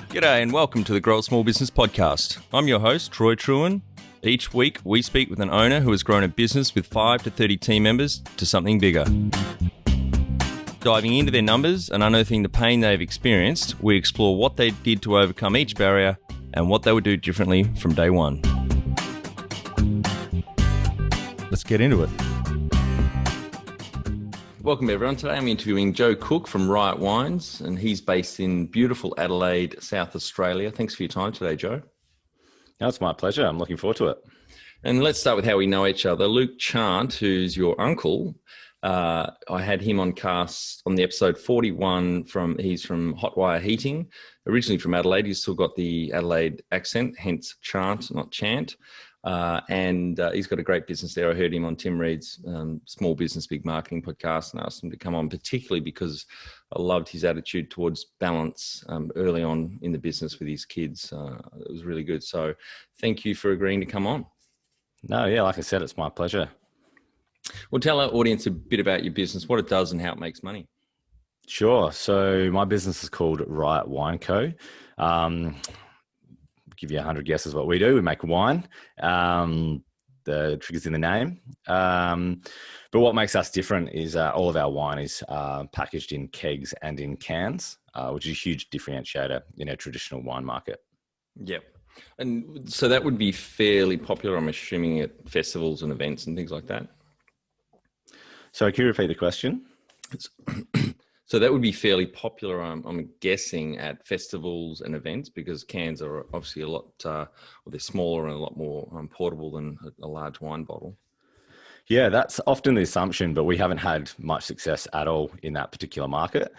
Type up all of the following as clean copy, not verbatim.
G'day and welcome to the Grow a Small Business Podcast. I'm your host, Troy Truen. Each week, we speak with an owner who has grown a business with 5 to 30 team members to something bigger. Diving into their numbers and unearthing the pain they've experienced, we explore what they did to overcome each barrier and what they would do differently from day one. Let's get into it. Welcome everyone. Today I'm interviewing Joe Cook from Riot Wines, and he's based in beautiful Adelaide, South Australia. Thanks for your time today, Joe. No, it's my pleasure. I'm looking forward to it. And let's start with how we know each other. Luke Chant, who's your uncle, I had him on cast on the episode 41 he's from Hotwire Heating, originally from Adelaide. He's still got the Adelaide accent, hence Chant, not Chant. And he's got a great business there. I heard him on Tim Reed's Small Business, Big Marketing podcast, and asked him to come on, particularly because I loved his attitude towards balance early on in the business with his kids. It was really good. So thank you for agreeing to come on. No, yeah, like I said, it's my pleasure. Well, tell our audience a bit about your business, what it does and how it makes money. Sure. So my business is called Riot Wine Co. Give you 100 guesses what we do. We make wine. The trick is in the name. But what makes us different is all of our wine is packaged in kegs and in cans, which is a huge differentiator in a traditional wine market. Yep. And so that would be fairly popular, I'm assuming, at festivals and events and things like that. So can you repeat the question? So that would be fairly popular, I'm guessing, at festivals and events, because cans are obviously a lot, they're smaller and a lot more portable than a large wine bottle. Yeah, that's often the assumption, but we haven't had much success at all in that particular market.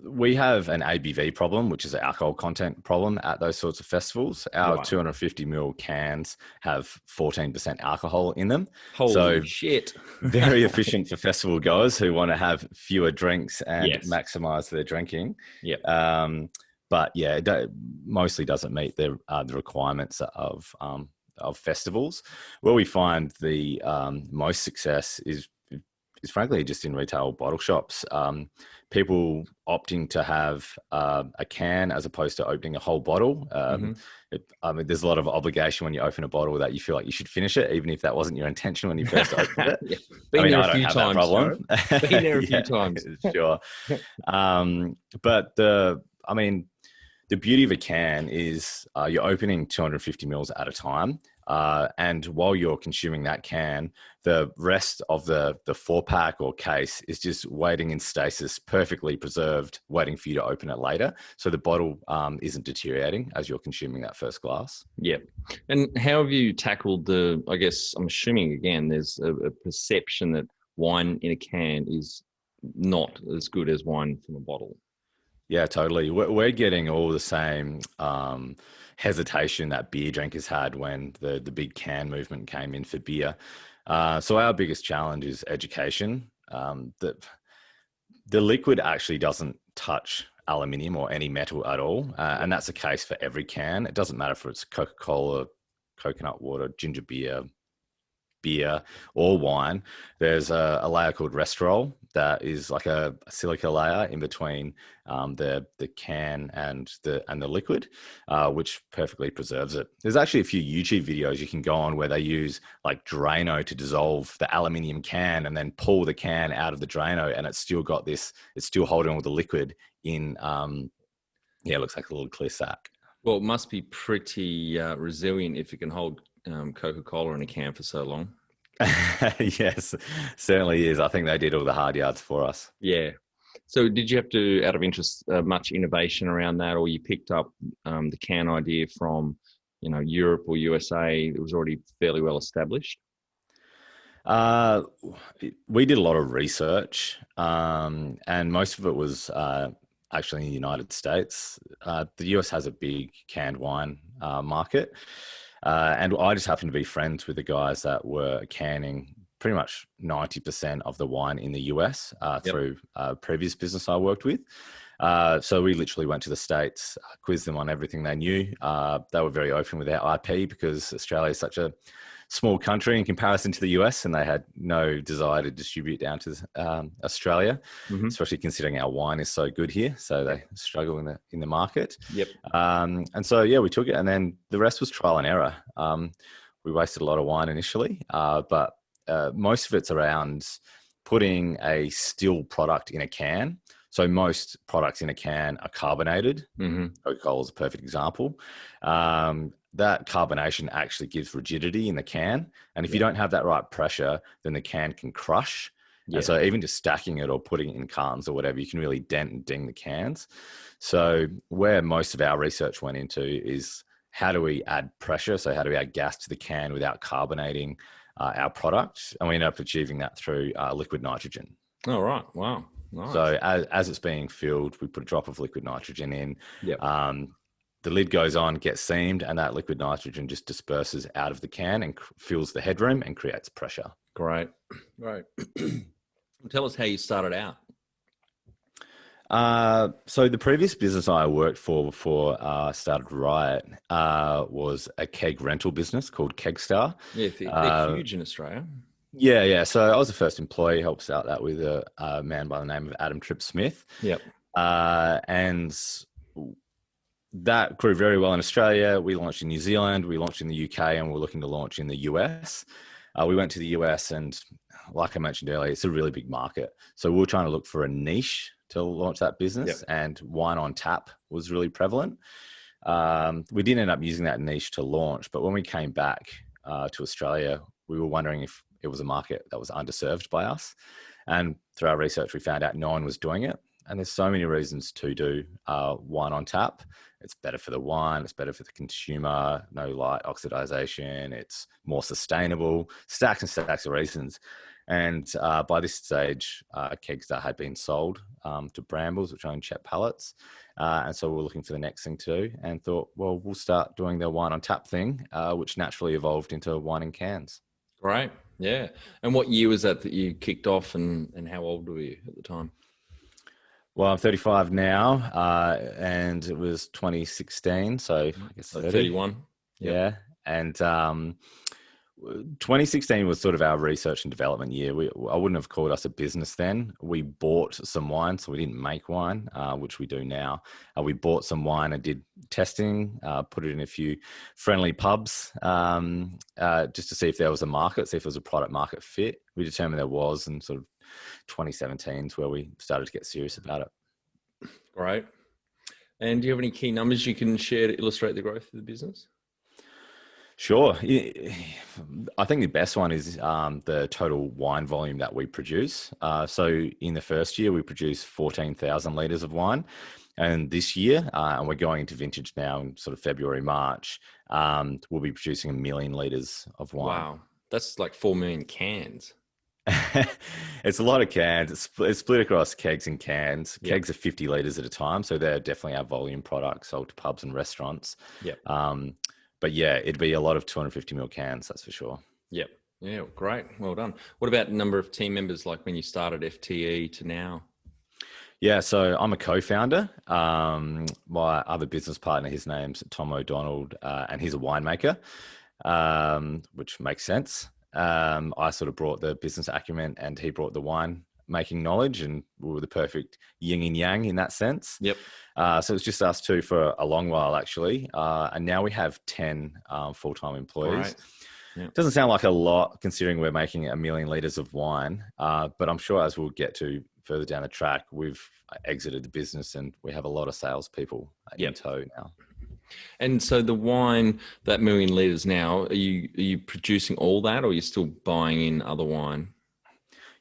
We have an ABV problem, which is an alcohol content problem at those sorts of festivals. Our 250 ml cans have 14% alcohol in them. Holy shit. Very efficient for festival goers who want to have fewer drinks and maximize their drinking. But yeah, it mostly doesn't meet the requirements of festivals. Where we find the most success is frankly just in retail bottle shops. People opting to have a can as opposed to opening a whole bottle. There's a lot of obligation when you open a bottle that you feel like you should finish it, even if that wasn't your intention when you first opened it. Been there a few times. Been there a few times. Sure. But the beauty of a can is you're opening 250 mils at a time. And while you're consuming that can, the rest of the 4-pack or case is just waiting in stasis, perfectly preserved, waiting for you to open it later. So the bottle isn't deteriorating as you're consuming that first glass. Yeah. And how have you tackled I guess, I'm assuming, again, there's a perception that wine in a can is not as good as wine from a bottle. Yeah, totally. We're getting all the same hesitation that beer drinkers had when the big can movement came in for beer. So our biggest challenge is education. The liquid actually doesn't touch aluminium or any metal at all. And that's the case for every can. It doesn't matter if it's Coca-Cola, coconut water, ginger beer or wine. There's a layer called resveratrol that is like a silica layer in between the can and the liquid, which perfectly preserves it. There's actually a few YouTube videos you can go on where they use like Drano to dissolve the aluminium can and then pull the can out of the Drano, and it's still holding all the liquid in. It looks like a little clear sack. Well, it must be pretty resilient if it can hold Coca-Cola in a can for so long. Yes, certainly is. I think they did all the hard yards for us. Yeah. So did you have to, out of interest, much innovation around that, or you picked up the can idea from, Europe or USA? It was already fairly well established. We did a lot of research, and most of it was actually in the United States. The US has a big canned wine market. And I just happened to be friends with the guys that were canning pretty much 90% of the wine in the US through a previous business I worked with. So we literally went to the States, quizzed them on everything they knew. They were very open with their IP because Australia is such small country in comparison to the US, and they had no desire to distribute down to Australia, especially considering our wine is so good here. So they struggle in the market. Yep. And so, yeah, we took it, and then the rest was trial and error. We wasted a lot of wine initially, but most of it's around putting a still product in a can. So most products in a can are carbonated. Coca-Cola is a perfect example. That carbonation actually gives rigidity in the can. And if you don't have that right pressure, then the can can crush. And so even just stacking it or putting it in cartons or whatever, you can really dent and ding the cans. So where most of our research went into is how do we add pressure? So how do we add gas to the can without carbonating our product? And we ended up achieving that through liquid nitrogen. Oh, right. Wow. Nice. So as it's being filled, we put a drop of liquid nitrogen in. Yep. The lid goes on, gets seamed, and that liquid nitrogen just disperses out of the can and fills the headroom and creates pressure. Great. Right. Tell us how you started out. So the previous business I worked for before I started Riot was a keg rental business called Keg Star. Yeah, they're huge in Australia. Yeah. So I was the first employee, helps out that with a man by the name of Adam Tripp Smith. Yep. And that grew very well in Australia. We launched in New Zealand, we launched in the UK, and we're looking to launch in the US. We went to the US, and like I mentioned earlier, it's a really big market. So we were trying to look for a niche to launch that business, and wine on tap was really prevalent. We didn't end up using that niche to launch, but when we came back to Australia, we were wondering if it was a market that was underserved by us. And through our research, we found out no one was doing it. And there's so many reasons to do wine on tap. It's better for the wine. It's better for the consumer. No light oxidization. It's more sustainable. Stacks and stacks of reasons. And by this stage, Keg Star had been sold to Brambles, which owned Chet Pallets. And so we were looking for the next thing to do and thought, well, we'll start doing the wine on tap thing, which naturally evolved into wine in cans. Great. Yeah. And what year was that you kicked off, and how old were you at the time? Well, I'm 35 now, and it was 2016, so I guess 31. Yep. Yeah, and 2016 was sort of our research and development year. I wouldn't have called us a business then. We bought some wine, so we didn't make wine, which we do now. We bought some wine and did testing, put it in a few friendly pubs just to see if there was a market, see if there was a product market fit. We determined there was, and sort of 2017 is where we started to get serious about it. Great. And do you have any key numbers you can share to illustrate the growth of the business? Sure. I think the best one is the total wine volume that we produce. So in the first year, we produced 14,000 litres of wine. And this year, and we're going into vintage now in sort of February, March, we'll be producing 1 million litres of wine. Wow. That's like 4 million cans. It's a lot of cans. It's split across kegs and cans. Yep. Kegs are 50 litres at a time. So they're definitely our volume products sold to pubs and restaurants. Yep. But yeah, it'd be a lot of 250 ml cans, that's for sure. Yep. Yeah, great. Well done. What about number of team members, like when you started FTE to now? Yeah, so I'm a co-founder. My other business partner, his name's Tom O'Donnell, and he's a winemaker, which makes sense. I sort of brought the business acumen and he brought the wine making knowledge, and we were the perfect yin and yang in that sense. Yep. So it's just us two for a long while, actually. And now we have 10 full-time employees. Right. Yep. Doesn't sound like a lot considering we're making 1 million litres of wine. But I'm sure as we'll get to further down the track, we've exited the business and we have a lot of salespeople in tow now. And so the wine, that 1 million litres now, are you producing all that, or are you still buying in other wine?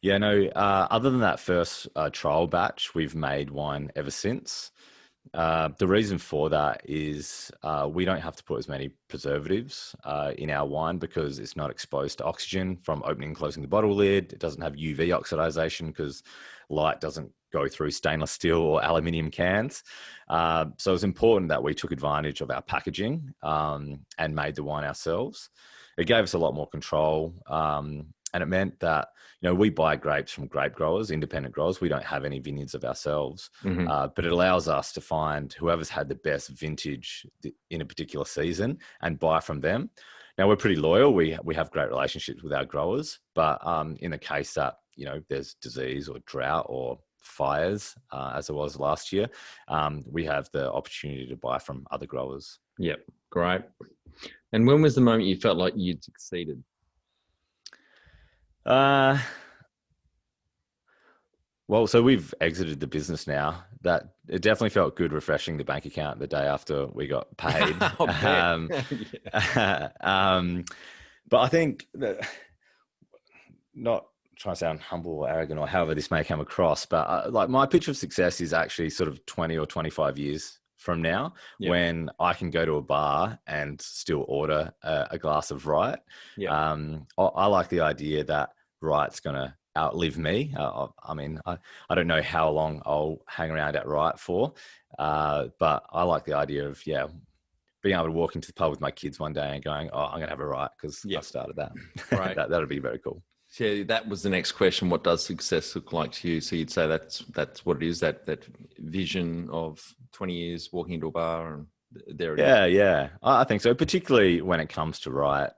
Yeah, no, other than that first trial batch, we've made wine ever since. The reason for that is we don't have to put as many preservatives in our wine because it's not exposed to oxygen from opening and closing the bottle lid. It doesn't have UV oxidization because light doesn't go through stainless steel or aluminium cans. So it's important that we took advantage of our packaging and made the wine ourselves. It gave us a lot more control. And it meant that, we buy grapes from grape growers, independent growers. We don't have any vineyards of ourselves, but it allows us to find whoever's had the best vintage in a particular season and buy from them. Now we're pretty loyal. We have great relationships with our growers, but in the case that there's disease or drought or fires, as it was last year, we have the opportunity to buy from other growers. Yep, great. And when was the moment you felt like you'd succeeded? Well, so we've exited the business now. That it definitely felt good refreshing the bank account the day after we got paid. But I think that, not trying to sound humble or arrogant or however this may come across, but like my picture of success is actually sort of 20 or 25 years from now, when I can go to a bar and still order a glass of Riot. I like the idea that Riot's going to outlive me. I mean, I don't know how long I'll hang around at Riot for, but I like the idea of being able to walk into the pub with my kids one day and going, "Oh, I'm going to have a Riot because I started that." Right. That'd be very cool. Yeah, that was the next question. What does success look like to you? So you'd say that's what it is. That vision of 20 years walking into a bar and there it is. Yeah, I think so. Particularly when it comes to Riot,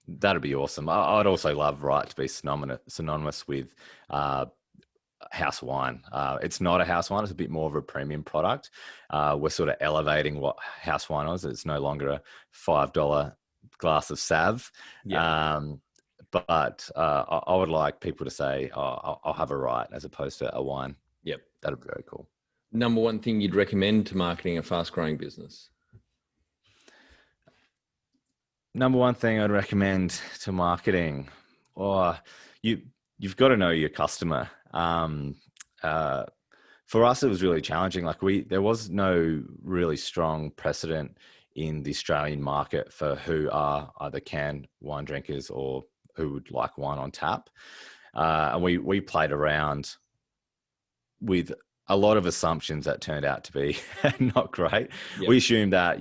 that'd be awesome. I'd also love Riot to be synonymous with house wine. It's not a house wine; it's a bit more of a premium product. We're sort of elevating what house wine is. It's no longer a $5 glass of Sav. But I would like people to say, I'll have a Riot as opposed to a wine. Yep. That'd be very cool. Number one thing you'd recommend to marketing a fast-growing business? Number one thing I'd recommend to marketing, you've got to know your customer. For us, it was really challenging. Like there was no really strong precedent in the Australian market for who are either canned wine drinkers or who would like wine on tap. And we played around with a lot of assumptions that turned out to be not great. Yep. We assumed that,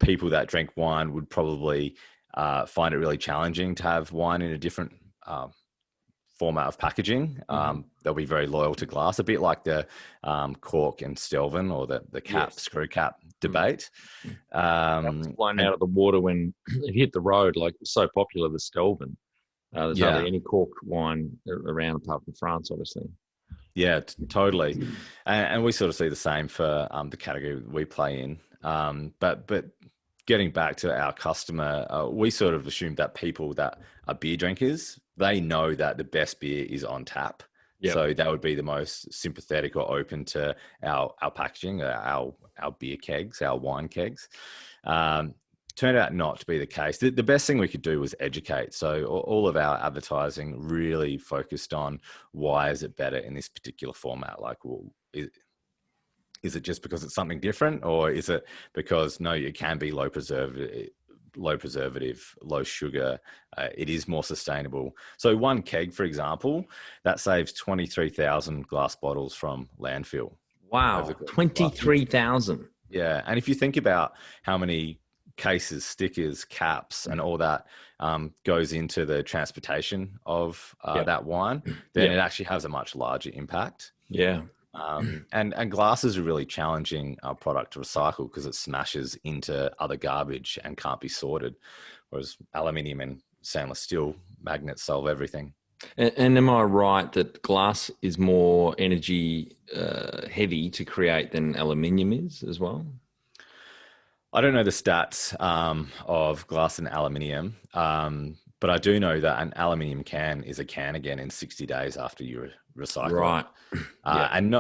people that drink wine would probably find it really challenging to have wine in a different format of packaging. They'll be very loyal to glass, a bit like the cork and Stelvin or the cap, screw cap debate. That was blown out of the water when it hit the road. Like, it was so popular, the Stelvin. There's hardly any cork wine around apart from France, obviously. Yeah, totally. And we sort of see the same for the category we play in. But getting back to our customer, we sort of assume that people that are beer drinkers, they know that the best beer is on tap. Yep. So that would be the most sympathetic or open to our packaging, our beer kegs, our wine kegs. Turned out not to be the case. The best thing we could do was educate. So all of our advertising really focused on why is it better in this particular format? Like, well, is it just because it's something different, or is it because no, it can be low preservative, low sugar. It is more sustainable. So one keg, for example, that saves 23,000 glass bottles from landfill. Wow, 23,000. Yeah, and if you think about how many cases, stickers, caps, and all that goes into the transportation of that wine, then it actually has a much larger impact. Yeah. And glass is a really challenging product to recycle because it smashes into other garbage and can't be sorted, whereas aluminium and stainless steel magnets solve everything. And am I right that glass is more energy heavy to create than aluminium is as well? I don't know the stats of glass and aluminium, but I do know that an aluminium can is a can again in 60 days after you recycle. Right. And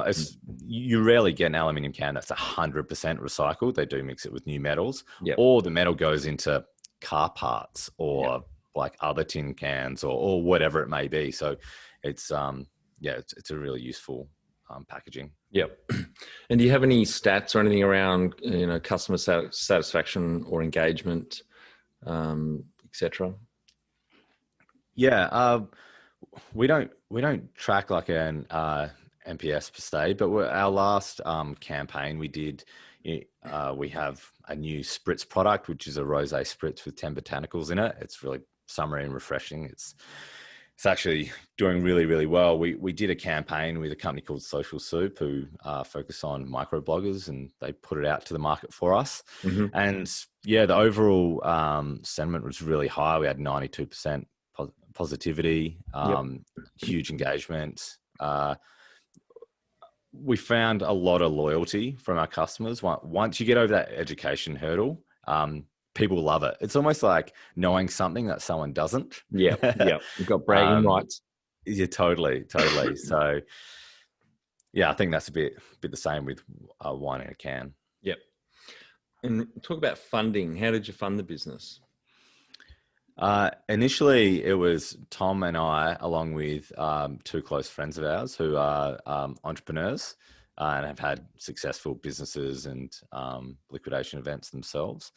you rarely get an aluminium can that's 100% recycled. They do mix it with new metals, or the metal goes into car parts or like other tin cans or whatever it may be. So it's a really useful packaging. Yep. And do you have any stats or anything around customer satisfaction or engagement, etc.? Yeah, we don't track like an NPS per se, but our last campaign we did, we have a new spritz product, which is a rosé spritz with 10 botanicals in it. It's really summery and refreshing. It's actually doing really, really well. We did a campaign with a company called Social Soup who focus on microbloggers, and they put it out to the market for us. Mm-hmm. And yeah, the overall sentiment was really high. We had 92% positivity, Yep. huge engagement. We found a lot of loyalty from our customers. Once you get over that education hurdle, people love it. It's almost like knowing something that someone doesn't. Yeah. Yeah. You've got bragging um, rights. yeah, totally. So, yeah, I think that's a bit the same with wine in a can. Yep. And talk about funding. How did you fund the business? Initially, it was Tom and I, along with two close friends of ours who are entrepreneurs and have had successful businesses and liquidation events themselves.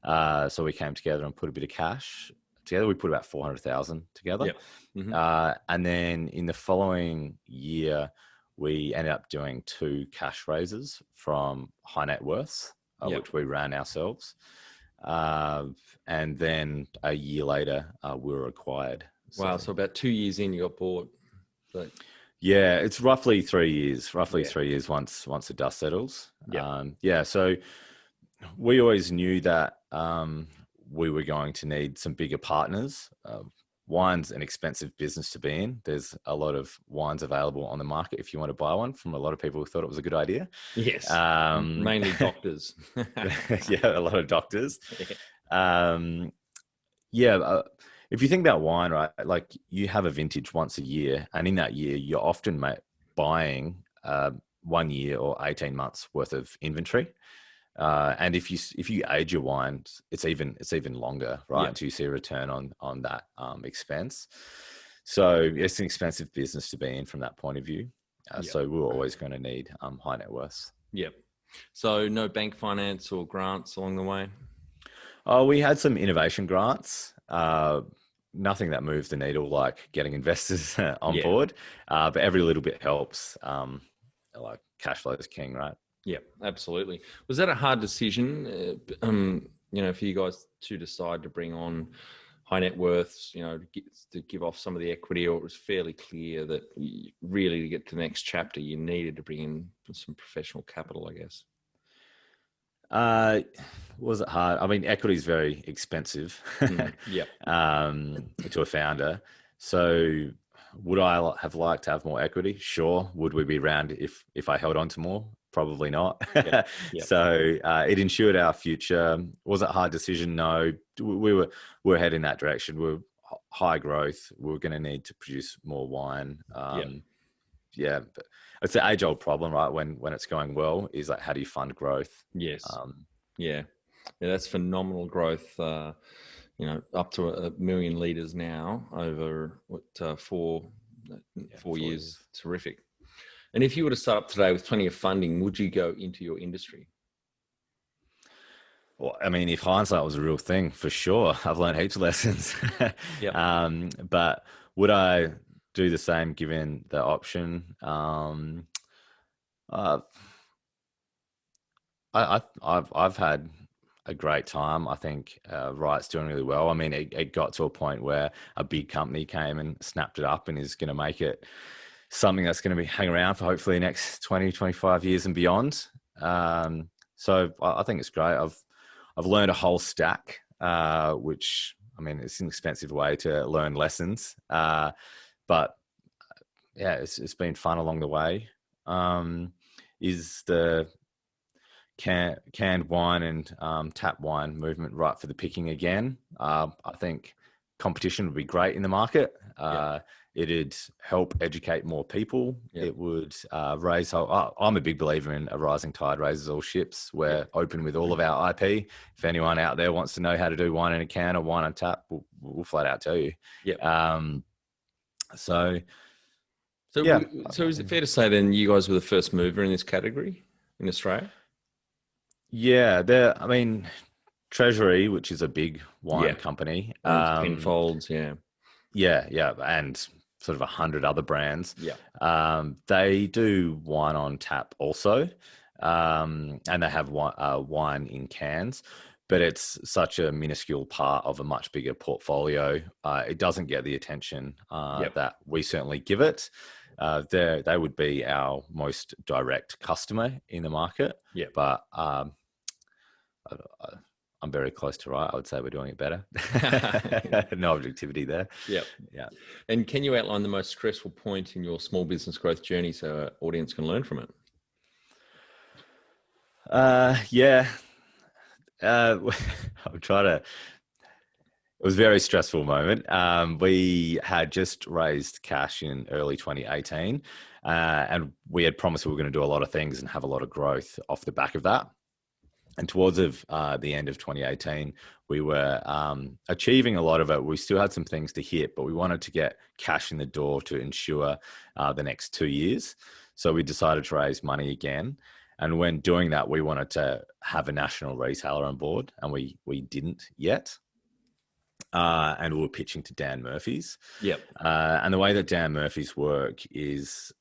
So we came together and put a bit of cash together. We put about 400,000 together. Yep. Mm-hmm. And then in the following year, we ended up doing 2 cash raises from high net worths, which we ran ourselves. And then a year later, we were acquired. Wow. So about 2 years in, you got bought. So... Yeah, it's roughly 3 years. Roughly 3 years once the dust settles. Yep. So we always knew that we were going to need some bigger partners. Wine's an expensive business to be in. There's a lot of wines available on the market if you want to buy one from a lot of people who thought it was a good idea. Yes. Mainly doctors. Yeah, a lot of doctors. If you think about wine, right, like you have a vintage once a year, and in that year, you're often buying 1 year or 18 months worth of inventory. And if you age your wine, it's even longer, right? Yep. Until you see a return on that expense. So it's an expensive business to be in from that point of view. So we're always going to need high net worths. Yep. So no bank finance or grants along the way? Oh, we had some innovation grants. Nothing that moved the needle like getting investors on board, but every little bit helps. Like cash flow is king, right? Yeah, absolutely. Was that a hard decision, for you guys to decide to bring on high net worths, to give off some of the equity, or it was fairly clear that really to get to the next chapter, you needed to bring in some professional capital, I guess? Was it hard? I mean, equity is very expensive to a founder. So would I have liked to have more equity? Sure. Would we be around if I held on to more? Probably not. Yep. So it ensured our future. Was it a hard decision? No. We were heading that direction. We're high growth. We're going to need to produce more wine. But it's an age-old problem, right? When it's going well, is like, how do you fund growth? Yes. That's phenomenal growth. Up to 1 million litres now over 4 years. Terrific. And if you were to start up today with plenty of funding, would you go into your industry? Well, I mean, if hindsight was a real thing, for sure. I've learned heaps of lessons. But would I do the same given the option? I've had a great time. I think Riot's doing really well. I mean, it got to a point where a big company came and snapped it up and is going to make it something that's going to be hang around for hopefully the next 20, 25 years and beyond. So I think it's great. I've learned a whole stack, which, I mean, it's an expensive way to learn lessons. But yeah, it's been fun along the way. Is the canned wine and tap wine movement right for the picking again? I think competition would be great in the market. It'd help educate more people. It would raise. I'm a big believer in a rising tide raises all ships. We're open with all of our IP. If anyone out there wants to know how to do wine in a can or wine on tap, we'll flat out tell you. So is it fair to say then you guys were the first mover in this category in Australia? Yeah, I mean, Treasury, which is a big wine company, Penfolds, and sort of 100 other brands. They do wine on tap also, and they have wine in cans. but it's such a minuscule part of a much bigger portfolio. It doesn't get the attention that we certainly give it. They would be our most direct customer in the market. Yeah. But I'm very close to right. I would say we're doing it better. No objectivity there. Yeah. Yeah. And can you outline the most stressful point in your small business growth journey so our audience can learn from it? Yeah. I'm trying to. It was a very stressful moment. We had just raised cash in early 2018, and we had promised we were going to do a lot of things and have a lot of growth off the back of that. And towards the end of 2018, we were achieving a lot of it. We still had some things to hit, but we wanted to get cash in the door to ensure the next 2 years. So we decided to raise money again. And when doing that, we wanted to have a national retailer on board, and we didn't yet. And we were pitching to Dan Murphy's. Yep. And the way that Dan Murphy's work is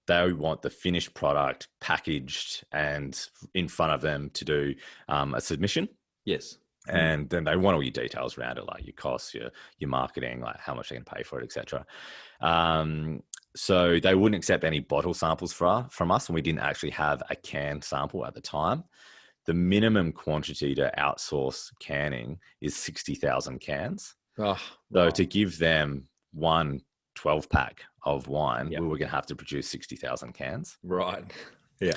they want the finished product packaged and in front of them to do a submission. Yes. And then they want all your details around it, like your costs, your marketing, like how much they're going to pay for it, etc. So they wouldn't accept any bottle samples from us, and we didn't actually have a can sample at the time. The minimum quantity to outsource canning is 60,000 cans. Oh, so wow. to give them one 12-pack of wine, Yep. we were going to have to produce 60,000 cans. Right. Yeah.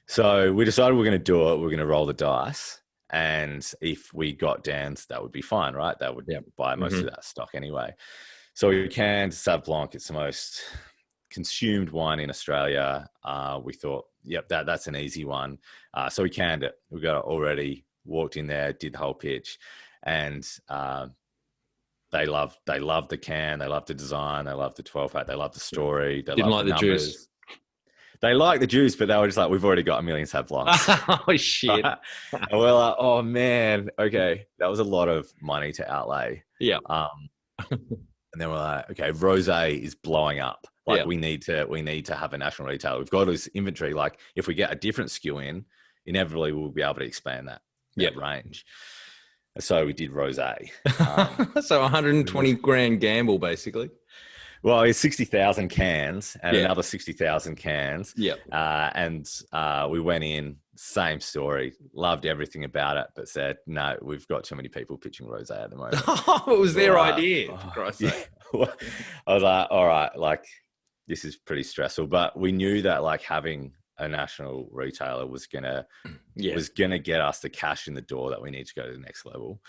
So we decided we're going to do it. We're going to roll the dice. And if we got Dan's, that would be fine, right? That would buy most of that stock anyway. So we canned Sauv Blanc. It's the most consumed wine in Australia. We thought, yep, that's an easy one. So we canned it. We got it already, walked in there, did the whole pitch, and they loved the can. They loved the design. They loved the 12-pack. They loved the story. They Didn't loved like the juice. They liked the juice, but they were just like, we've already got 1 million Sauv Blancs. Oh, shit. And we're like, oh, man, okay. That was a lot of money to outlay. Yeah. And then we're like, okay, rosé is blowing up. Like we need to have a national retailer. We've got this inventory. Like if we get a different SKU in, inevitably we'll be able to expand that range. So we did rosé. So 120 grand gamble, basically. Well, it's 60,000 cans and another 60,000 cans. Yeah. And we went in, same story, loved everything about it, but said, no, we've got too many people pitching rosé at the moment. It was their idea, for Christ's sake. I was like, all right, like this is pretty stressful, but we knew that like having a national retailer was gonna get us the cash in the door that we need to go to the next level.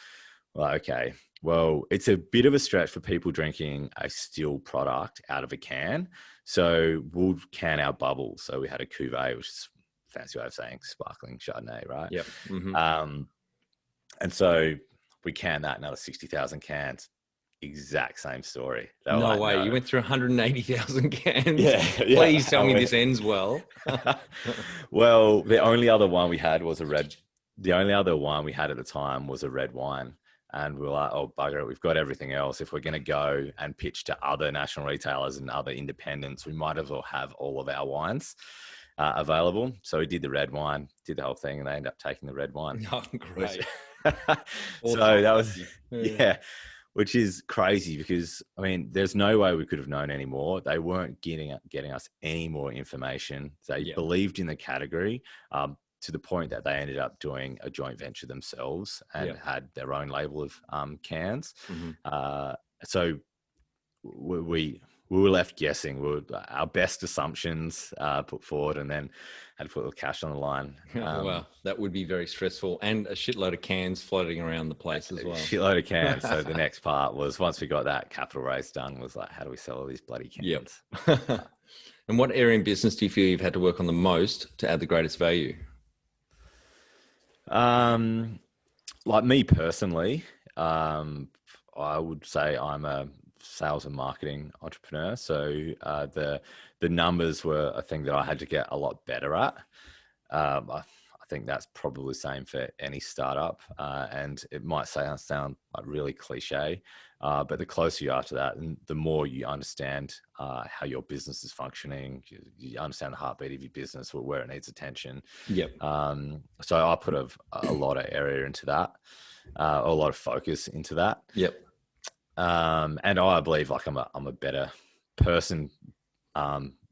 Like, okay, well, it's a bit of a stretch for people drinking a still product out of a can. So we'll can our bubbles. So we had a cuvee, which is a fancy way of saying sparkling Chardonnay, right? Yep. Mm-hmm. And so we canned that, another 60,000 cans. Exact same story. No way. You went through 180,000 cans. Yeah. Please tell me this ends well. Well, the only other wine we had was the only other wine we had at the time was a red wine. And we were like, oh, bugger it. We've got everything else. If we're going to go and pitch to other national retailers and other independents, we might as well have all of our wines available. So we did the red wine, did the whole thing, and they ended up taking the red wine. Oh, great. So that was, which is crazy because, I mean, there's no way we could have known anymore. They weren't getting us any more information. They believed in the category to the point that they ended up doing a joint venture themselves and had their own label of cans. Mm-hmm. So we were left guessing. Our best assumptions put forward and then had to put the cash on the line. Wow, that would be very stressful, and a shitload of cans floating around the place as well. A shitload of cans. So the next part was, once we got that capital raise done, was like, how do we sell all these bloody cans? Yep. And what area in business do you feel you've had to work on the most to add the greatest value? Like me personally, I would say I'm a sales and marketing entrepreneur. So the numbers were a thing that I had to get a lot better at. I think that's probably the same for any startup. And it might sound like really cliche, but the closer you are to that, and the more you understand how your business is functioning, you understand the heartbeat of your business, where it needs attention. Yep. So I put a lot of area into that, a lot of focus into that. Yep. And I believe like I'm a better person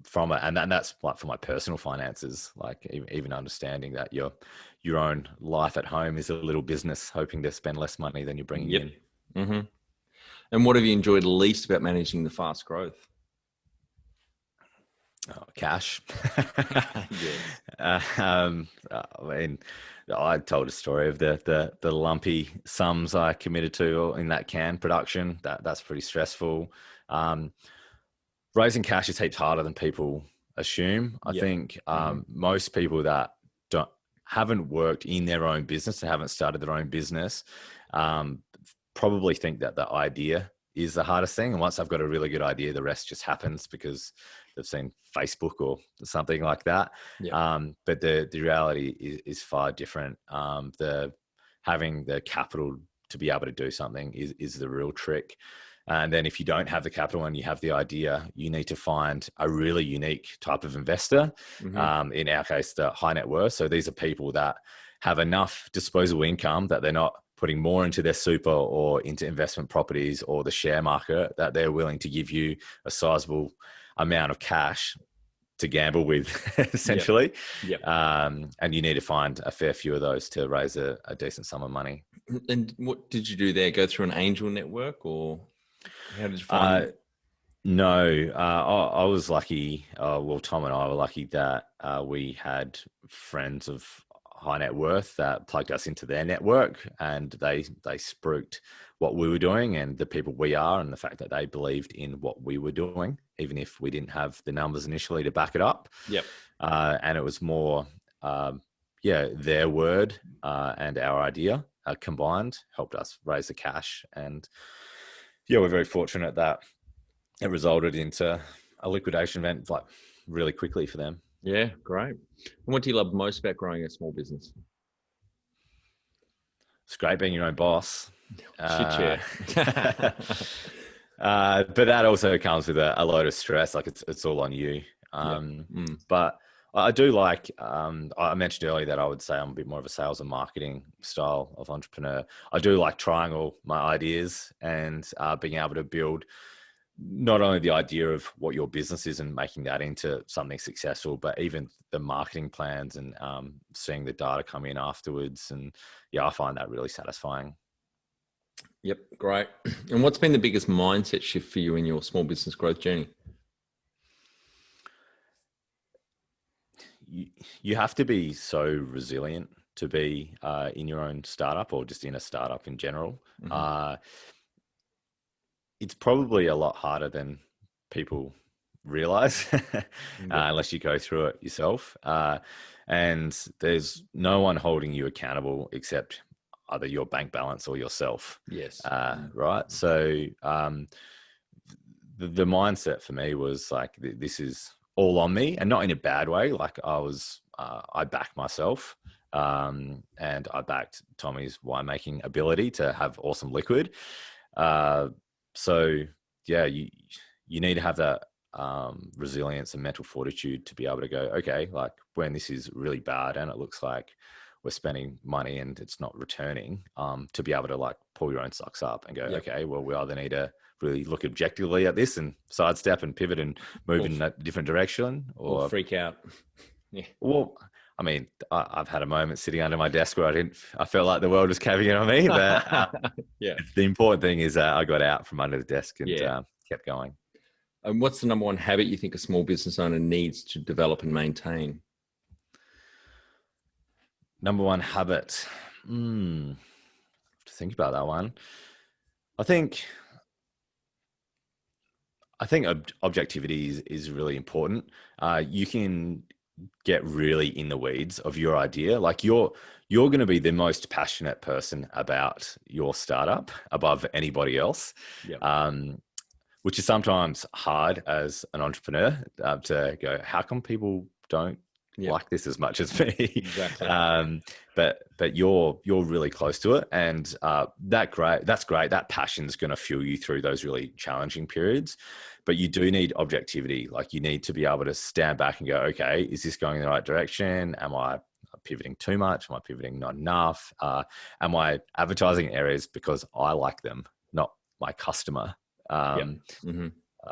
from it, and that's like for my personal finances, like even understanding that your own life at home is a little business, hoping to spend less money than you're bringing in. Mm-hmm. And what have you enjoyed least about managing the fast growth? Cash. Yes. I mean, I told a story of the lumpy sums I committed to in that can production. That's pretty stressful. Raising cash is heaps harder than people assume. I think most people that haven't worked in their own business and haven't started their own business probably think that the idea is the hardest thing. And once they've got a really good idea, the rest just happens because they've seen Facebook or something like that. But the reality is far different. Having the capital to be able to do something is the real trick. And then if you don't have the capital and you have the idea, you need to find a really unique type of investor. In our case, the high net worth. So these are people that have enough disposable income that they're not putting more into their super or into investment properties or the share market, that they're willing to give you a sizable amount of cash to gamble with, essentially. And you need to find a fair few of those to raise a decent sum of money. And what did you do there? Go through an angel network, or how did you find it? No, I was lucky. Well, Tom and I were lucky that we had friends of high net worth that plugged us into their network, and they spruiked what we were doing and the people we are, and the fact that they believed in what we were doing, even if we didn't have the numbers initially to back it up. And it was more, their word and our idea combined helped us raise the cash. And we're very fortunate that it resulted into a liquidation event like really quickly for them. Yeah, great. And what do you love most about growing a small business? It's great being your own boss. Shit, yeah. But that also comes with a load of stress. Like it's all on you. But I do like, I mentioned earlier that I would say I'm a bit more of a sales and marketing style of entrepreneur. I do like trying all my ideas and being able to build not only the idea of what your business is and making that into something successful, but even the marketing plans and seeing the data come in afterwards. And I find that really satisfying. Yep, great. And what's been the biggest mindset shift for you in your small business growth journey? You have to be so resilient to be in your own startup or just in a startup in general. It's probably a lot harder than people realize unless you go through it yourself. And there's no one holding you accountable except either your bank balance or yourself. Yes. Right. So the mindset for me was like, this is all on me, and not in a bad way. Like I backed myself and I backed Tommy's winemaking ability to have awesome liquid. So you need to have that resilience and mental fortitude to be able to go, okay, like when this is really bad and it looks like we're spending money and it's not returning, to be able to like pull your own socks up and go, okay, well, we either need to really look objectively at this and sidestep and pivot and move in a different direction, or freak out. Well, I mean, I've had a moment sitting under my desk where I felt like the world was caving in on me, but the important thing is I got out from under the desk and kept going. And what's the number one habit you think a small business owner needs to develop and maintain? Number one habit. To think about that one. I think objectivity is really important. You can get really in the weeds of your idea. Like you're going to be the most passionate person about your startup above anybody else, which is sometimes hard as an entrepreneur to go, how come people don't like this as much as me. Exactly. But you're really close to it, and that's great. That passion's going to fuel you through those really challenging periods. But you do need objectivity. Like, you need to be able to stand back and go, okay, is this going in the right direction? Am I pivoting too much? Am I pivoting not enough? Am I advertising areas because I like them, not my customer?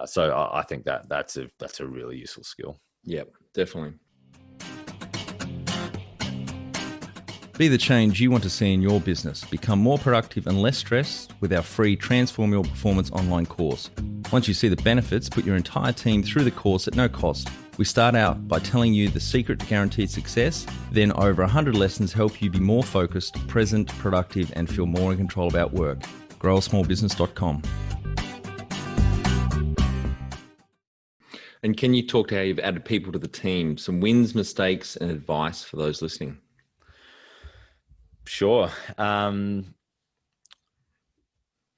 So I think that's a really useful skill. Yep, definitely. Be the change you want to see in your business. Become more productive and less stressed with our free Transform Your Performance online course. Once you see the benefits, put your entire team through the course at no cost. We start out by telling you the secret to guaranteed success. Then over 100 lessons help you be more focused, present, productive, and feel more in control about work. growasmallbusiness.com. And can you talk to how you've added people to the team? Some wins, mistakes, and advice for those listening. Sure.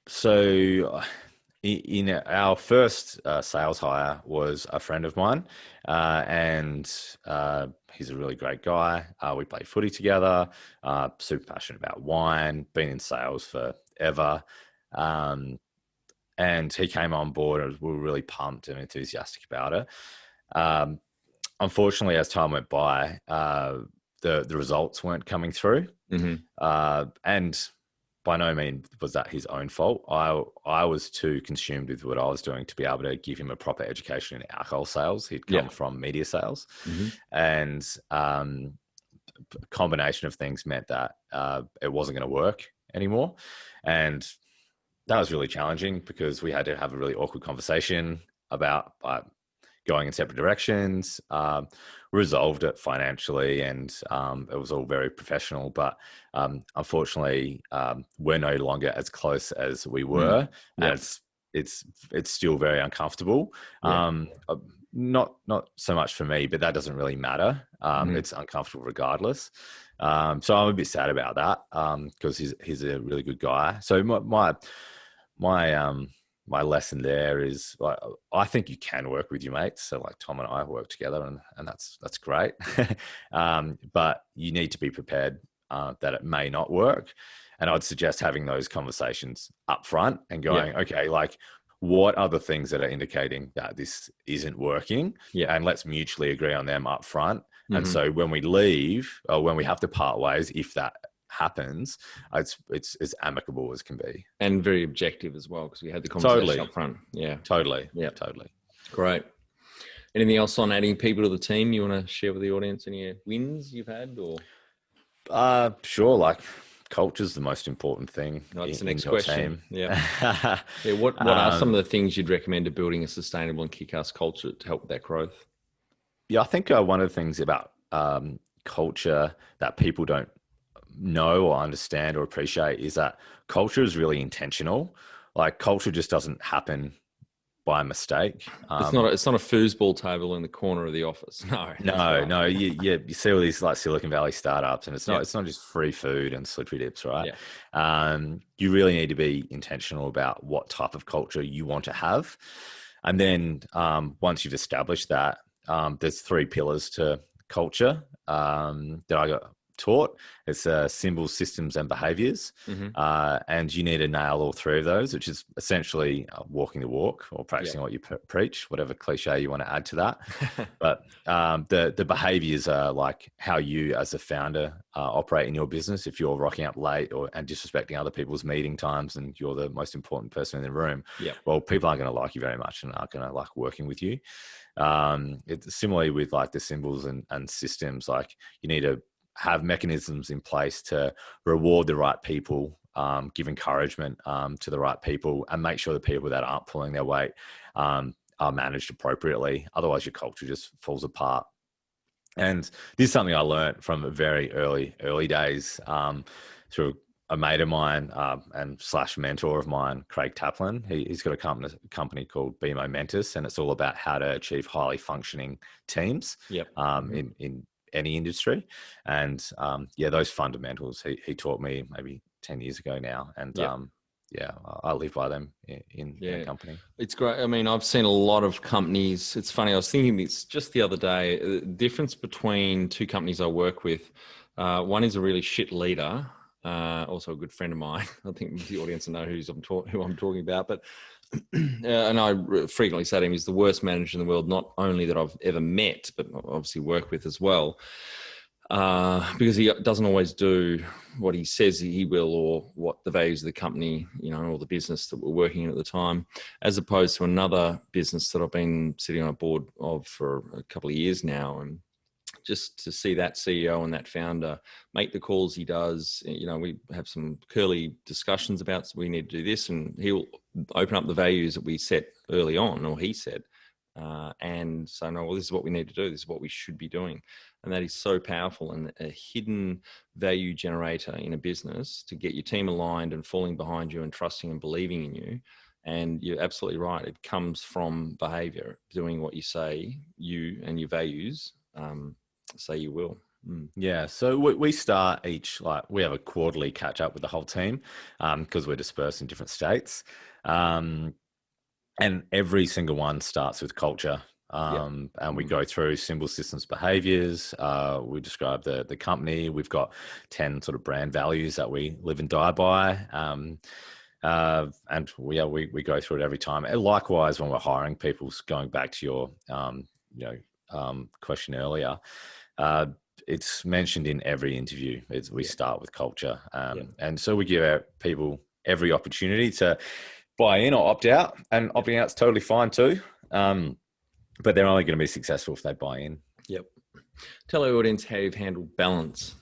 So in our first sales hire was a friend of mine, and he's a really great guy. We play footy together, super passionate about wine, been in sales forever. And he came on board, and we were really pumped and enthusiastic about it. Unfortunately, as time went by, the results weren't coming through. And by no means was that his own fault. I was too consumed with what I was doing to be able to give him a proper education in alcohol sales. He'd come from media sales, and a combination of things meant that it wasn't going to work anymore. And that was really challenging because we had to have a really awkward conversation about going in separate directions. Resolved it financially, and it was all very professional. But unfortunately, we're no longer as close as we were. And it's still very uncomfortable. Not so much for me, but that doesn't really matter. It's uncomfortable regardless. So I'm a bit sad about that because he's a really good guy. So my lesson there is, like, I think you can work with your mates. So like Tom and I work together, and that's great. But you need to be prepared that it may not work. And I'd suggest having those conversations up front and going, okay, like, what are the things that are indicating that this isn't working? And let's mutually agree on them up front. And so when we leave, or when we have to part ways, if that happens, it's as amicable as can be, and very objective as well, because we had the conversation up front. Totally. Great. Anything else on adding people to the team you want to share with the audience? Any wins you've had? Or sure, like, culture's the most important thing. That's the next question. What are some of the things you'd recommend to building a sustainable and kick-ass culture to help with that growth? I think one of the things about culture that people don't know or understand or appreciate is that culture is really intentional. Like, culture just doesn't happen by mistake. It's not a foosball table in the corner of the office. No. You see all these like Silicon Valley startups, and it's not just free food and slippery dips, right? You really need to be intentional about what type of culture you want to have. And then once you've established that, there's 3 pillars to culture that I got taught. It's symbols, systems, and behaviors. And you need to nail all 3 of those, which is essentially walking the walk, or practicing what you preach, whatever cliche you want to add to that. But the behaviors are like how you as a founder operate in your business. If you're rocking up late and disrespecting other people's meeting times, and you're the most important person in the room, well, people aren't going to like you very much and aren't going to like working with you. It's similarly with like the symbols and systems. Like, you need to have mechanisms in place to reward the right people, give encouragement to the right people, and make sure the people that aren't pulling their weight are managed appropriately. Otherwise, your culture just falls apart. And this is something I learned from very early days through a mate of mine and / mentor of mine, Craig Taplin. He's got a company called Be Momentous, and it's all about how to achieve highly functioning teams in any industry. And those fundamentals he taught me maybe 10 years ago now. And yeah, I live by them in the Yeah, company. it's great. I mean, I've seen a lot of companies. It's funny. I was thinking this just the other day. The difference between two companies I work with. One is a really shit leader. Also a good friend of mine. I think the audience will know who I'm talking about. But and I frequently say to him, he's the worst manager in the world. Not only that I've ever met, but obviously work with as well. Because he doesn't always do what he says he will, or what the values of the company, or the business that we're working in at the time, as opposed to another business that I've been sitting on a board of for a couple of years now. And just to see that CEO and that founder make the calls he does, we have some curly discussions about, so we need to do this, and he'll open up the values that we set early on, or he said, and say, no, well, this is what we need to do. This is what we should be doing. And that is so powerful, and a hidden value generator in a business to get your team aligned and falling behind you and trusting and believing in you. And you're absolutely right. It comes from behavior, doing what you say, you and your values say you will. Yeah, so we start we have a quarterly catch up with the whole team because we're dispersed in different states. And every single one starts with culture. And we go through symbol, systems, behaviors. We describe the company. We've got 10 sort of brand values that we live and die by. And we go through it every time. And likewise, when we're hiring people, going back to your question earlier, it's mentioned in every interview. We start with culture. And so we give our people every opportunity to buy in or opt out, and opting out's totally fine too. But they're only going to be successful if they buy in. Yep. Tell our audience how you've handled balance.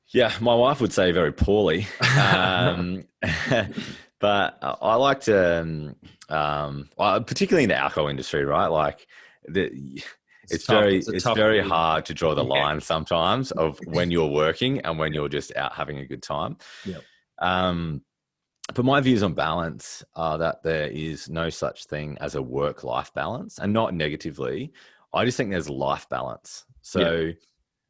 Yeah, my wife would say very poorly. But I like to, particularly in the alcohol industry, right? Like it's very hard to draw the line sometimes of when you're working and when you're just out having a good time. Yep. But my views on balance are that there is no such thing as a work-life balance, and not negatively. I just think there's life balance. So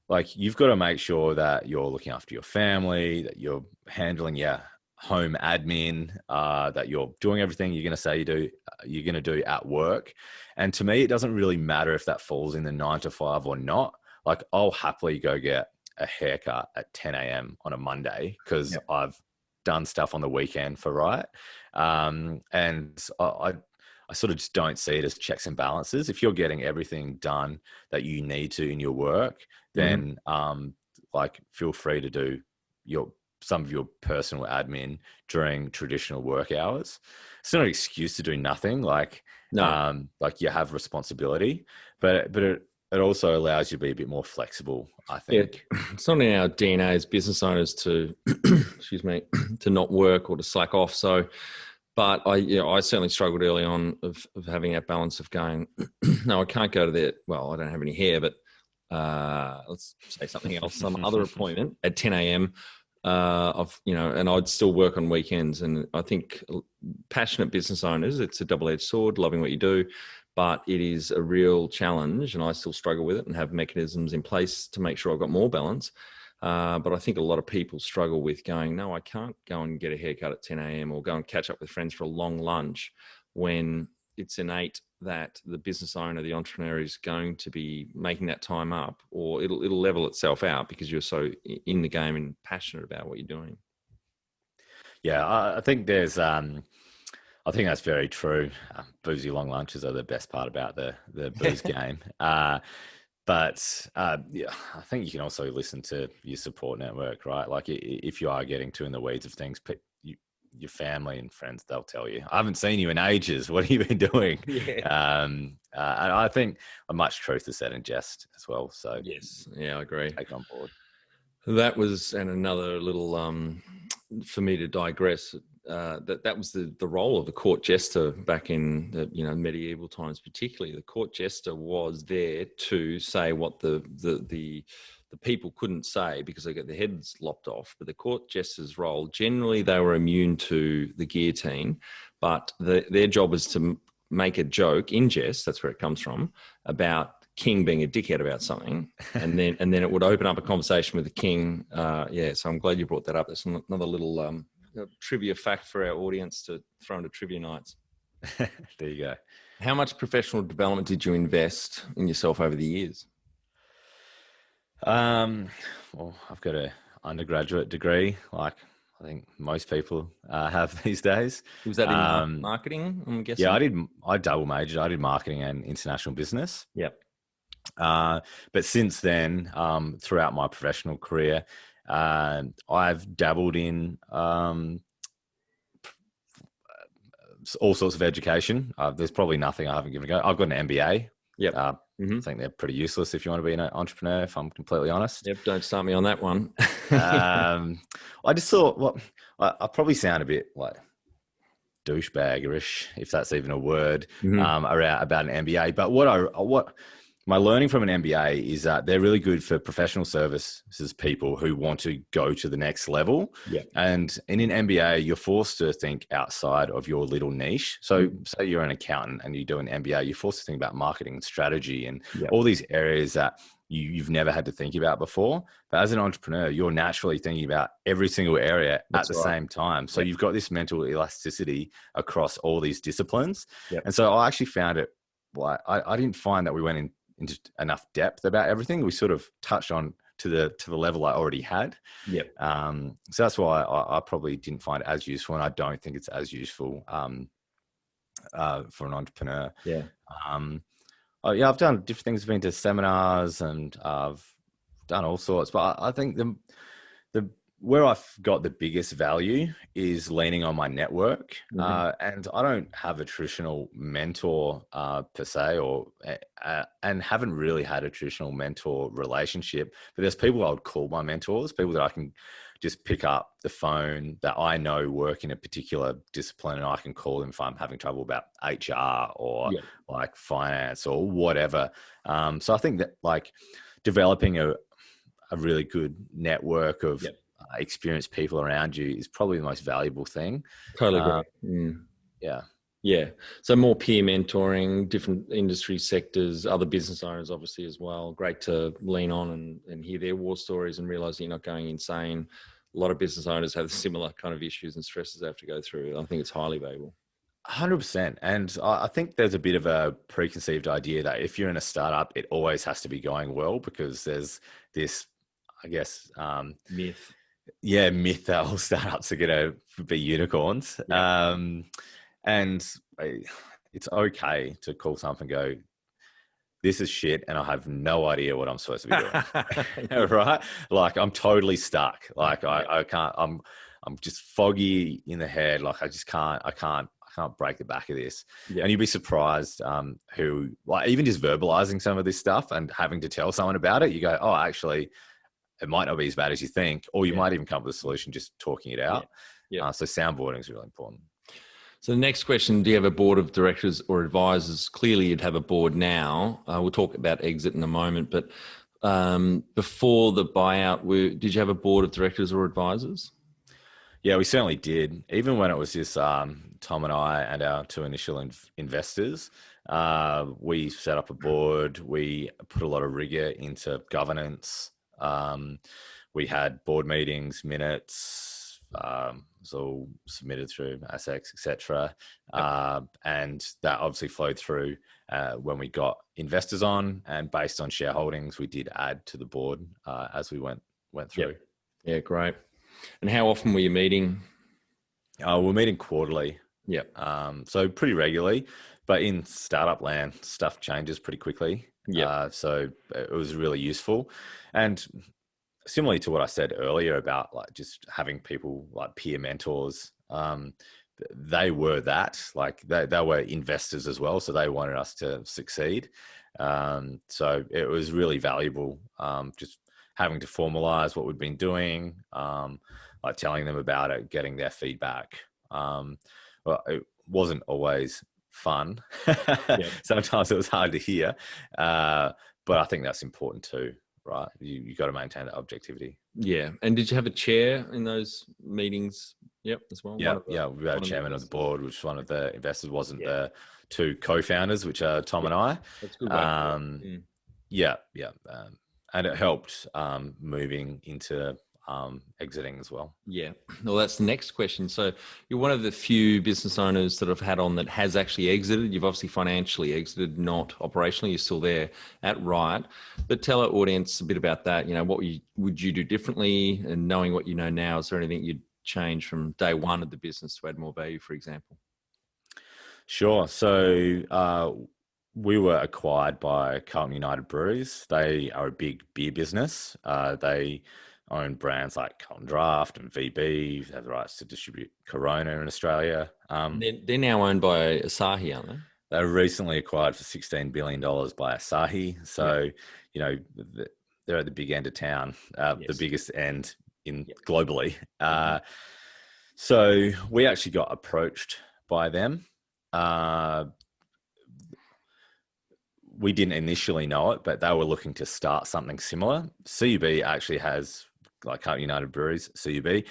like you've got to make sure that you're looking after your family, that you're handling your home admin, that you're doing everything you're going to do at work. And to me, it doesn't really matter if that falls in the 9 to 5 or not. Like I'll happily go get a haircut at 10 a.m. on a Monday because I've done stuff on the weekend for Riot. And I sort of just don't see it as checks and balances. If you're getting everything done that you need to in your work, then feel free to do some of your personal admin during traditional work hours. It's not an excuse to do nothing. Like you have responsibility, but it also allows you to be a bit more flexible, I think. Yeah, it's not in our DNA as business owners to, excuse me, to not work or to slack off. So, but I certainly struggled early on of having that balance of going, no, I can't go to that. Well, I don't have any hair, but let's say something else, some other appointment at 10 a.m. And I'd still work on weekends. And I think passionate business owners, it's a double-edged sword, loving what you do, but it is a real challenge, and I still struggle with it and have mechanisms in place to make sure I've got more balance. But I think a lot of people struggle with going, no, I can't go and get a haircut at 10 a.m. or go and catch up with friends for a long lunch, when it's innate that the business owner, the entrepreneur, is going to be making that time up, or it'll level itself out because you're so in the game and passionate about what you're doing. Yeah, I think I think that's very true. Boozy long lunches are the best part about the booze game. But I think you can also listen to your support network, right? Like if you are getting too in the weeds of things, your family and friends, they'll tell you, I haven't seen you in ages. What have you been doing? And I think much truth is said in jest as well. So yes, I agree. Take on board. That was, and another little, for me to digress, that was the role of the court jester back in the medieval times. Particularly, the court jester was there to say what the people couldn't say because they got their heads lopped off. But the court jester's role, generally, they were immune to the guillotine, but their job was to make a joke in jest. That's where it comes from, about king being a dickhead about something, and then it would open up a conversation with the king. So I'm glad you brought that up. That's another little a trivia fact for our audience to throw into trivia nights. There you go. How much professional development did you invest in yourself over the years? Well, I've got an undergraduate degree, like I think most people have these days. Was that in marketing, I'm guessing? Yeah, I double majored. I did marketing and international business. Yep. But since then, throughout my professional career, I've dabbled in all sorts of education. There's probably nothing I haven't given a go. I've got an MBA. Yep. I think they're pretty useless if you want to be an entrepreneur, if I'm completely honest. Yep. Don't start me on that one. I just thought, I probably sound a bit like douchebaggerish, if that's even a word, about an MBA. But what my learning from an MBA is that they're really good for professional services people who want to go to the next level. Yeah. And in an MBA, you're forced to think outside of your little niche. So say you're an accountant and you do an MBA, you're forced to think about marketing and strategy and all these areas that you've never had to think about before. But as an entrepreneur, you're naturally thinking about every single area at the same time. So you've got this mental elasticity across all these disciplines. Yep. And so I actually found it, well, I didn't find that we went into enough depth about everything. We sort of touched on to the level I already had. Yep. So that's why I probably didn't find it as useful, and I don't think it's as useful for an entrepreneur. Yeah. I've done different things. I've been to seminars and I've done all sorts, but I think the where I've got the biggest value is leaning on my network. And I don't have a traditional mentor per se, and haven't really had a traditional mentor relationship. But there's people I would call my mentors, people that I can just pick up the phone that I know work in a particular discipline, and I can call them if I'm having trouble about HR or like finance or whatever. So I think that like developing a really good network of experienced people around you is probably the most valuable thing. Totally agree. Yeah. So more peer mentoring, different industry sectors, other business owners obviously as well. Great to lean on and hear their war stories and realize you're not going insane. A lot of business owners have similar kind of issues and stresses they have to go through. I think it's highly valuable. 100%. And I think there's a bit of a preconceived idea that if you're in a startup, it always has to be going well, because there's this, I guess, myth. Yeah, myth that all startups are going to be unicorns. Yeah. And it's okay to call something and go, this is shit, and I have no idea what I'm supposed to be doing. Right? Like I'm totally stuck. Like I can't, I'm just foggy in the head. Like I can't break the back of this. Yeah. And you'd be surprised who, like, even just verbalizing some of this stuff and having to tell someone about it, you go, oh, actually, it might not be as bad as you think, or you might even come up with a solution just talking it out. So soundboarding is really important. So the next question, do you have a board of directors or advisors? Clearly you'd have a board now. We'll talk about exit in a moment, but before the buyout, did you have a board of directors or advisors? Yeah, we certainly did. Even when it was just Tom and I and our two initial investors, we set up a board. We put a lot of rigor into governance. We had board meetings, minutes, it was all submitted through ASX, etc. And that obviously flowed through when we got investors on, and based on shareholdings, we did add to the board as we went through. Yeah, great. And how often were you meeting? We're meeting quarterly. So pretty regularly, but in startup land, stuff changes pretty quickly. So it was really useful. And similarly to what I said earlier about like just having people like peer mentors, they were that, like they were investors as well. So they wanted us to succeed. So it was really valuable, just having to formalize what we'd been doing, like telling them about it, getting their feedback. Well, it wasn't always fun. Sometimes it was hard to hear, but I think that's important too, right? You got to maintain that objectivity. Yeah. And did you have a chair in those meetings? As well. We had a chairman of the board, which one of the investors wasn't the two co-founders, which are Tom and I. That's a good way. And it helped moving into exiting as well. Yeah. Well, that's the next question. So you're one of the few business owners that I've had on that has actually exited. You've obviously financially exited, not operationally. You're still there at Riot. But tell our audience a bit about that. What would you do differently? And knowing what you know now, is there anything you'd change from day one of the business to add more value, for example? Sure. So we were acquired by Carlton United Breweries. They are a big beer business. They own brands like Carlton Draft and VB. They have the rights to distribute Corona in Australia. They're now owned by Asahi, aren't they? They were recently acquired for $16 billion by Asahi. So, they're at the big end of town, Yes. the biggest end globally. So we actually got approached by them. We didn't initially know it, but they were looking to start something similar. CUB actually has, like Carlton United Breweries, CUB.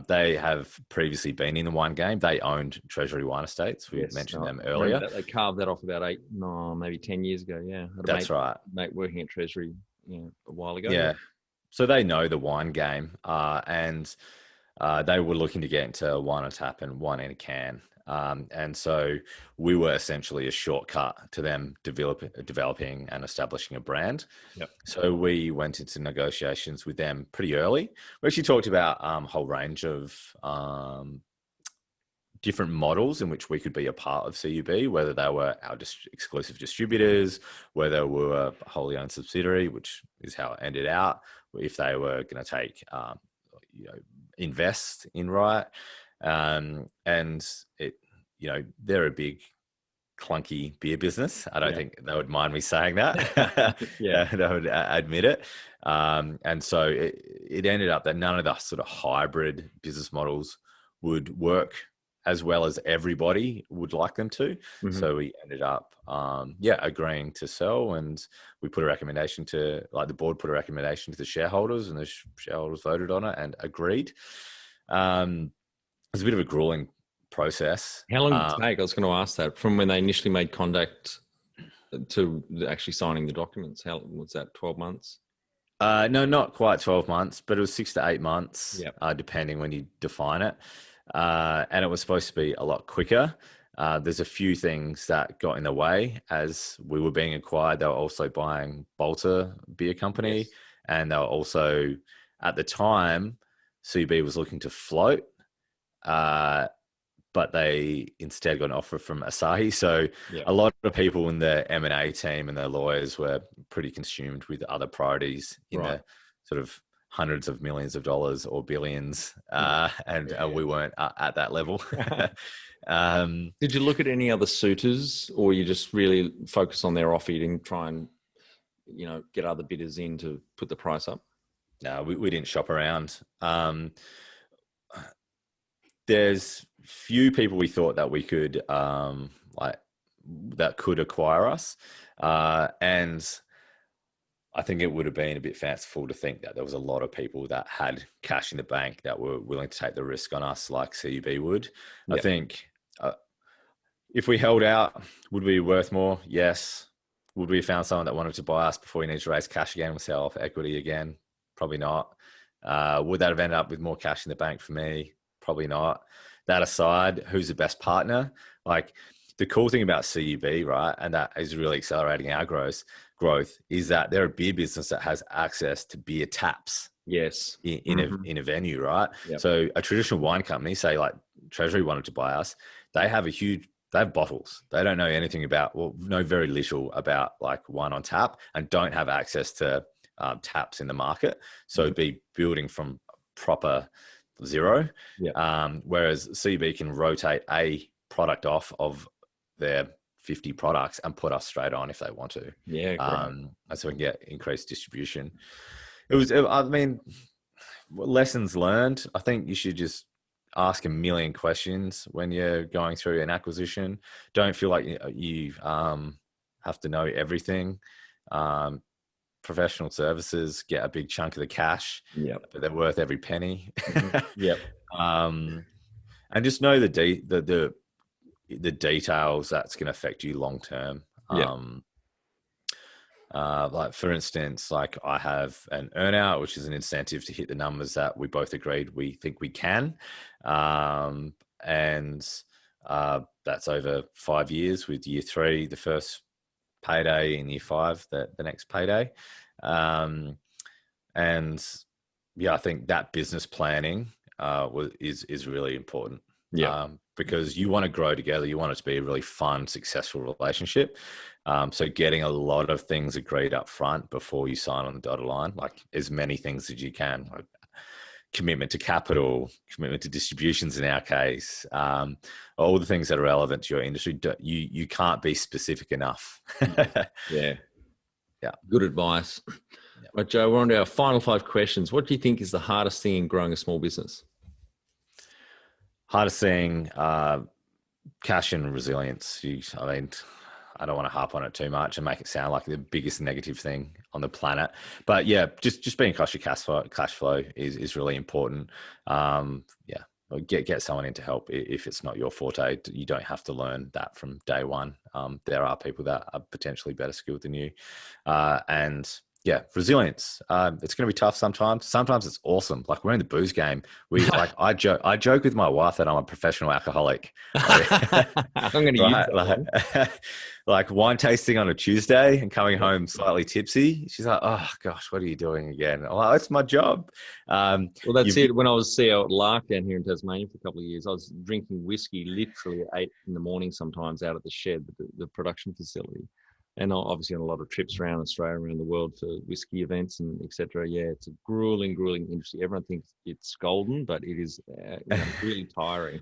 They have previously been in the wine game. They owned Treasury Wine Estates. We mentioned them earlier. They carved that off about maybe 10 years ago. Yeah. That's right. Mate working at Treasury a while ago. Yeah. So they know the wine game, and they were looking to get into wine on tap and wine in a can. And so we were essentially a shortcut to them developing and establishing a brand. Yep. So we went into negotiations with them pretty early. We actually talked about a whole range of different models in which we could be a part of CUB, whether they were our exclusive distributors, whether we were a wholly owned subsidiary, which is how it ended out, if they were going to take, invest in Riot. And it, they're a big clunky beer business. I don't think they would mind me saying that. They would admit it. And so it ended up that none of the sort of hybrid business models would work as well as everybody would like them to. Mm-hmm. So we ended up, agreeing to sell, and we put a recommendation the board put a recommendation to the shareholders, and the shareholders voted on it and agreed. It was a bit of a grueling process. How long did it take? I was going to ask that, from when they initially made contact to actually signing the documents. How was that? 12 months? No, not quite 12 months, but it was 6 to 8 months, depending when you define it. And it was supposed to be a lot quicker. There's a few things that got in the way as we were being acquired. They were also buying Bolter Beer Company, and they were also, at the time, CB was looking to float, but they instead got an offer from Asahi. So a lot of people in the M&A team and their lawyers were pretty consumed with other priorities in the sort of hundreds of millions of dollars or billions, and we weren't at that level. Did you look at any other suitors, or you just really focus on their offer and try and get other bidders in to put the price up? No, we didn't shop around. There's few people we thought that we could that could acquire us, and I think it would have been a bit fanciful to think that there was a lot of people that had cash in the bank that were willing to take the risk on us like CUB would. I think if we held out, would we be worth more? Yes. Would we have found someone that wanted to buy us before we needed to raise cash again and sell off equity again? Probably not. Would that have ended up with more cash in the bank for me? Probably not. That aside, who's the best partner? Like, the cool thing about CUB, right, and that is really accelerating our growth, is that they're a beer business that has access to beer taps. Yes. In a venue, right? Yep. So a traditional wine company, say like Treasury wanted to buy us, they have bottles. They don't know anything about, know very little about like wine on tap, and don't have access to taps in the market. So be building from proper zero. Whereas CB can rotate a product off of their 50 products and put us straight on if they want to. And so we can get increased distribution. Lessons learned. I think you should just ask a million questions when you're going through an acquisition. Don't feel like you have to know everything. Professional services get a big chunk of the cash, but they're worth every penny. And just know the details that's going to affect you long term. Like for instance, like I have an earnout, which is an incentive to hit the numbers that we both agreed we think we can. And that's over 5 years, with year 3, the first payday, in year 5, the next payday. And yeah, I think that business planning is really important. Yeah. Because you want to grow together. You want it to be a really fun, successful relationship. So getting a lot of things agreed up front before you sign on the dotted line, like as many things as you can, like commitment to capital, commitment to distributions in our case, all the things that are relevant to your industry. You can't be specific enough. Yeah. Yeah. Good advice. Yeah. Right, Joe, we're on to our final 5 questions. What do you think is the hardest thing in growing a small business? Hardest thing, cash and resilience. I mean, I don't want to harp on it too much and make it sound like the biggest negative thing on the planet. But yeah, just being cash flow is really important. Yeah, get someone in to help if it's not your forte. You don't have to learn that from day one. There are people that are potentially better skilled than you, and yeah, resilience. It's going to be tough sometimes. Sometimes it's awesome. Like we're in the booze game. I joke with my wife that I'm a professional alcoholic. I'm going to use that one. Like wine tasting on a Tuesday and coming home slightly tipsy. She's like, "Oh gosh, what are you doing again?" I'm like, "It's my job." Well, that's it. When I was CEO at Lark down here in Tasmania for a couple of years, I was drinking whiskey literally at 8 in the morning sometimes out at the shed, the production facility. And obviously on a lot of trips around Australia, around the world for whiskey events and etc. Yeah, it's a grueling industry. Everyone thinks it's golden, but it is really tiring.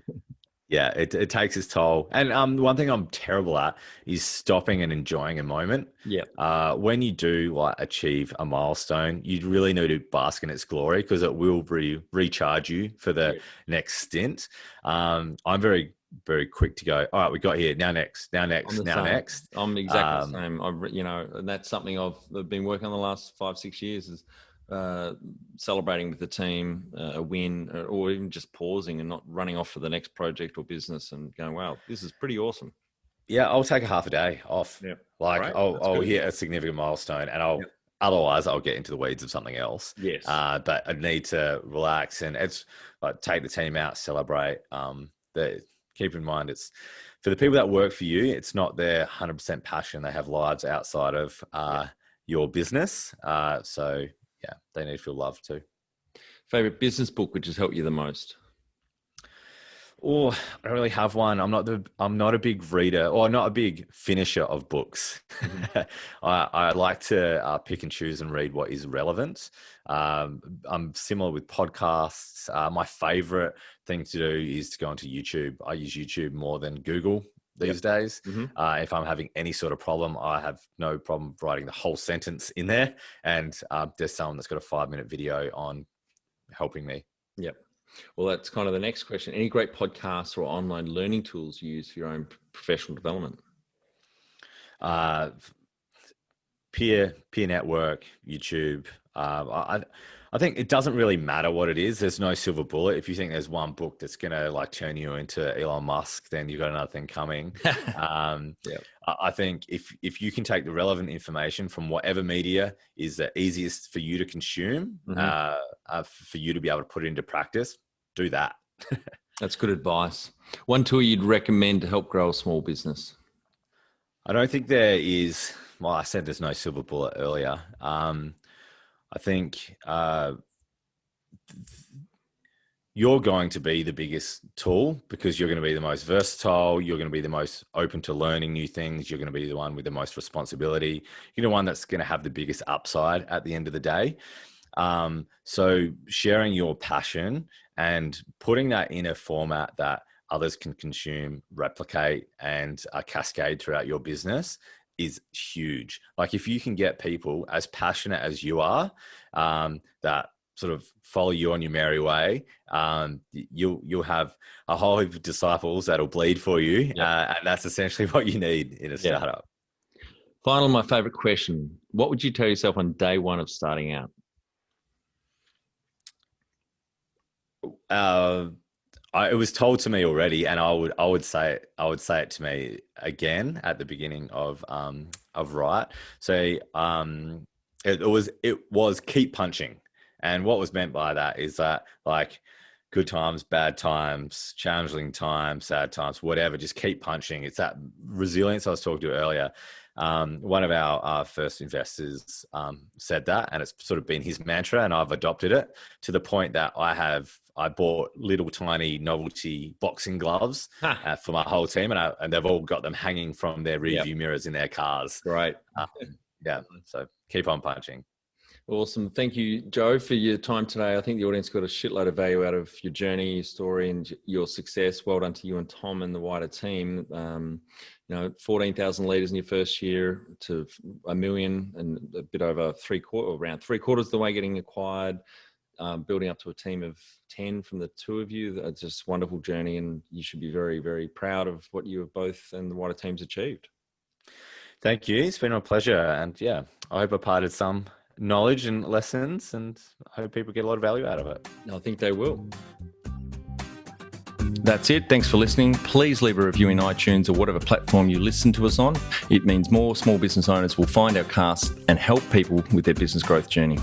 Yeah, it takes its toll. And one thing I'm terrible at is stopping and enjoying a moment. Yeah. When you do like achieve a milestone, you really need to bask in its glory because it will recharge you for the next stint. I'm very, very quick to go, all right, we got here, now next. I'm exactly the same. And that's something I've been working on the last 5-6 years is celebrating with the team a win, or even just pausing and not running off to the next project or business and going, wow, this is pretty awesome. Yeah, I'll take a half a day off. Yeah. Like Right. I'll hit a significant milestone and otherwise I'll get into the weeds of something else. Yes. But I need to relax and it's like take the team out, celebrate. Keep in mind it's for the people that work for you, it's not their 100% passion. They have lives outside of your business. So yeah, they need to feel loved too. Favorite business book which has helped you the most? Oh, I don't really have one. I'm not a big reader or not a big finisher of books. Mm-hmm. I like to pick and choose and read what is relevant. I'm similar with podcasts. My favorite thing to do is to go onto YouTube. I use YouTube more than Google these days. Mm-hmm. If I'm having any sort of problem, I have no problem writing the whole sentence in there. And there's someone that's got a 5-minute video on helping me. Yep. Well, that's kind of the next question. Any great podcasts or online learning tools you use for your own professional development? Peer network, YouTube. I think it doesn't really matter what it is. There's no silver bullet. If you think there's one book that's going to like turn you into Elon Musk, then you've got another thing coming. I think if you can take the relevant information from whatever media is the easiest for you to consume, for you to be able to put it into practice, do that. That's good advice. One tool you'd recommend to help grow a small business? I don't think there is. Well, I said there's no silver bullet earlier. I think you're going to be the biggest tool because you're going to be the most versatile. You're going to be the most open to learning new things. You're going to be the one with the most responsibility. You're the one that's going to have the biggest upside at the end of the day. So sharing your passion and putting that in a format that others can consume, replicate, and cascade throughout your business is huge. Like if you can get people as passionate as you are, that sort of follow you on your merry way, you'll have a whole heap of disciples that'll bleed for you. And that's essentially what you need in a startup. Final, my favorite question. What would you tell yourself on day one of starting out? It was told to me already, and I would say it to me again at the beginning of Riot. So it was keep punching, and what was meant by that is that, like, good times, bad times, challenging times, sad times, whatever, just keep punching. It's that resilience I was talking to earlier. One of our first investors said that, and it's sort of been his mantra, and I've adopted it to the point that I bought little tiny novelty boxing gloves for my whole team, and they've all got them hanging from their rearview mirrors in their cars. Right. Yeah. So keep on punching. Awesome. Thank you, Joe, for your time today. I think the audience got a shitload of value out of your journey, your story, and your success. Well done to you and Tom and the wider team. 14,000 litres in your first year to $1 million and a bit over around three quarters of the way getting acquired, building up to a team of 10 from the two of you. It's just a wonderful journey, and you should be very, very proud of what you have both and the wider team's achieved. Thank you. It's been a pleasure. And yeah, I hope I imparted some knowledge and lessons, and I hope people get a lot of value out of it. I think they will. That's it. Thanks for listening. Please leave a review in iTunes or whatever platform you listen to us on. It means more small business owners will find our cast and help people with their business growth journey.